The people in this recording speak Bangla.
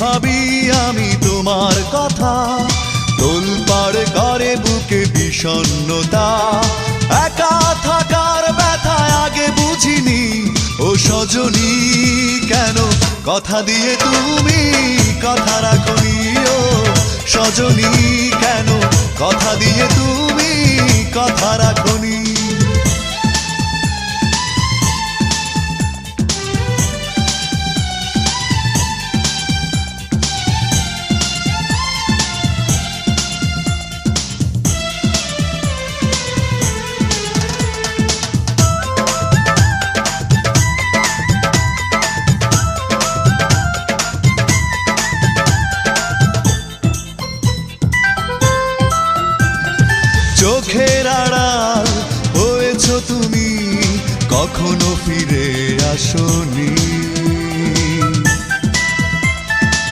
ভাবি আমি তোমার কথা, তোলপাড় করে বুকে বিষণ্ণতা। একা থাকার ব্যথায় আগে বুঝিনি ও সজনী, কেন কথা দিয়ে তুমি কথা রাখনি। ও সজনী, কেন কথা দিয়ে তুমি কথা রাখনি। চোখের আড়াল হয়েছ তুমি, কখনো ফিরে আসোনি।